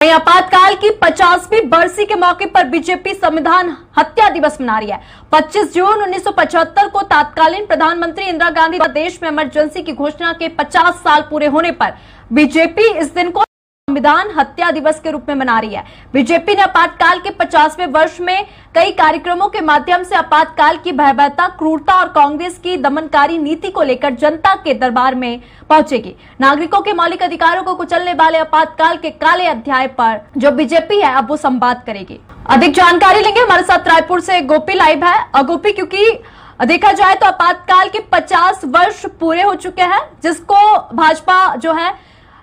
वहीं आपातकाल की 50वीं बरसी के मौके पर बीजेपी संविधान हत्या दिवस मना रही है। 25 जून 1975 को तत्कालीन प्रधानमंत्री इंदिरा गांधी देश में इमरजेंसी की घोषणा के 50 साल पूरे होने पर बीजेपी इस दिन को संविधान हत्या दिवस के रूप में मना रही है। बीजेपी ने आपातकाल के 50वें वर्ष में कई कार्यक्रमों के माध्यम से आपातकाल की भयावहता, क्रूरता और कांग्रेस की दमनकारी नीति को लेकर जनता के दरबार में पहुंचेगी। नागरिकों के मौलिक अधिकारों को कुचलने वाले आपातकाल के काले अध्याय पर जो बीजेपी है अब वो संवाद करेगी। अधिक जानकारी लेंगे, हमारे साथ रायपुर से गोपी लाइव है। गोपी, क्योंकि देखा जाए तो आपातकाल के 50 वर्ष पूरे हो चुके हैं, जिसको भाजपा जो है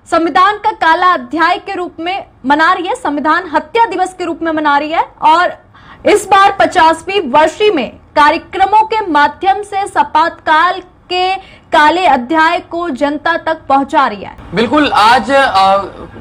संविधान का काला अध्याय के रूप में मना रही है, संविधान हत्या दिवस के रूप में मना रही है और इस बार 50वीं वर्षी में कार्यक्रमों के माध्यम से आपातकाल के काले अध्याय को जनता तक पहुंचा रही है। बिल्कुल, आज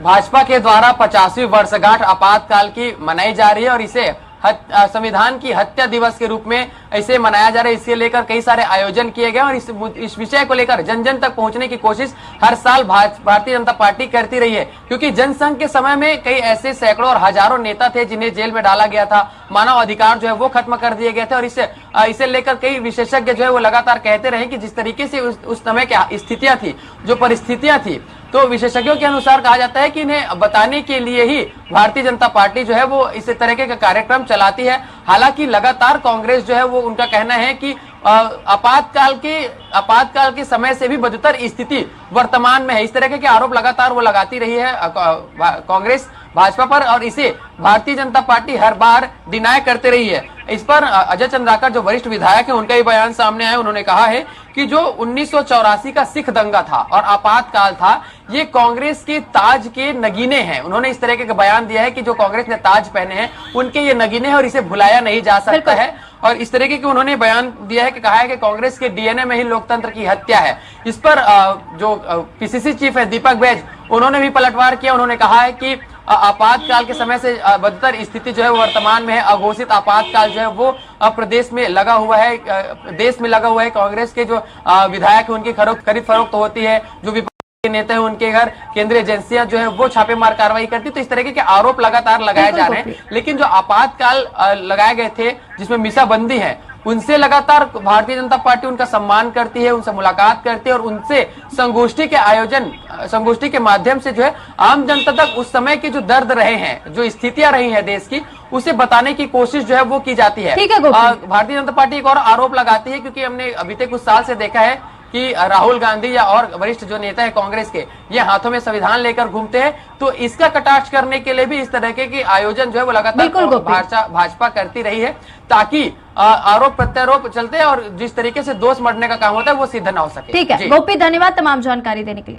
भाजपा के द्वारा 50वीं वर्षगांठ आपातकाल की मनाई जा रही है और इसे संविधान की हत्या दिवस के रूप में इसे मनाया जा रहा है। इसके लेकर कई सारे आयोजन किए गए और इस विषय को लेकर जन जन तक पहुंचने की कोशिश हर साल भारतीय जनता पार्टी करती रही है, क्योंकि जनसंघ के समय में कई ऐसे सैकड़ों और हजारों नेता थे जिन्हें जेल में डाला गया था, मानव अधिकार जो है वो खत्म कर दिए गए थे और इसे लेकर कई विशेषज्ञ जो है वो लगातार कहते रहे कि जिस तरीके से उस समय की स्थितियां थी, जो परिस्थितियां थी, तो विशेषज्ञों के अनुसार कहा जाता है कि इन्हें बताने के लिए ही भारतीय जनता पार्टी जो है वो इस तरीके का कार्यक्रम चलाती है। हालांकि लगातार कांग्रेस जो है वो उनका कहना है कि आपातकाल के समय से भी बदतर स्थिति वर्तमान में है। इस तरह के आरोप लगातार वो लगाती रही है कांग्रेस भाजपा पर और इसे भारतीय जनता पार्टी हर बार डिनाई करते रही है। इस पर अजय चंद्राकर जो वरिष्ठ विधायक है उनका ही बयान सामने आया। उन्होंने कहा है कि जो 1984 का सिख दंगा था और आपातकाल था, ये कांग्रेस के ताज के नगीने हैं। उन्होंने इस तरह के बयान दिया है कि जो कांग्रेस ने ताज पहने हैं उनके ये नगीने हैं और इसे भुलाया नहीं जा सकता है। और इस तरीके के उन्होंने बयान दिया है कि कहा है कि कांग्रेस के डीएनए में ही लोकतंत्र की हत्या है। इस पर जो पीसीसी चीफ है दीपक बैज, उन्होंने भी पलटवार किया। उन्होंने कहा है कि आपातकाल के समय से बदतर स्थिति जो है वो वर्तमान में है। अघोषित आपातकाल जो है वो प्रदेश में लगा हुआ है, देश में लगा हुआ है। कांग्रेस के जो विधायक है उनकी खरीद फरोख्त होती है, जो विपक्षी नेता है उनके घर केंद्रीय एजेंसियां जो है वो छापेमार कार्रवाई करती। तो इस तरीके के आरोप लगातार लगाए जा रहे हैं। लेकिन जो आपातकाल लगाए गए थे जिसमें मीसाबंदी है, उनसे लगातार भारतीय जनता पार्टी उनका सम्मान करती है, उनसे मुलाकात करती है और उनसे संगोष्ठी के माध्यम से जो है आम जनता तक उस समय के जो दर्द रहे हैं, जो स्थितियां रही हैं देश की, उसे बताने की कोशिश जो है वो की जाती है। भारतीय जनता पार्टी एक और आरोप लगाती है, क्योंकि हमने अभी तक कुछ साल से देखा है कि राहुल गांधी या और वरिष्ठ जो नेता है कांग्रेस के, ये हाथों में संविधान लेकर घूमते हैं। तो इसका कटाक्ष करने के लिए भी इस तरह के आयोजन जो है वो लगातार भाजपा करती रही है, ताकि आरोप प्रत्यारोप चलते हैं और जिस तरीके से दोष मढ़ने का काम होता है वो सिद्ध ना हो सके। ठीक है गोपी, धन्यवाद तमाम जानकारी देने के लिए।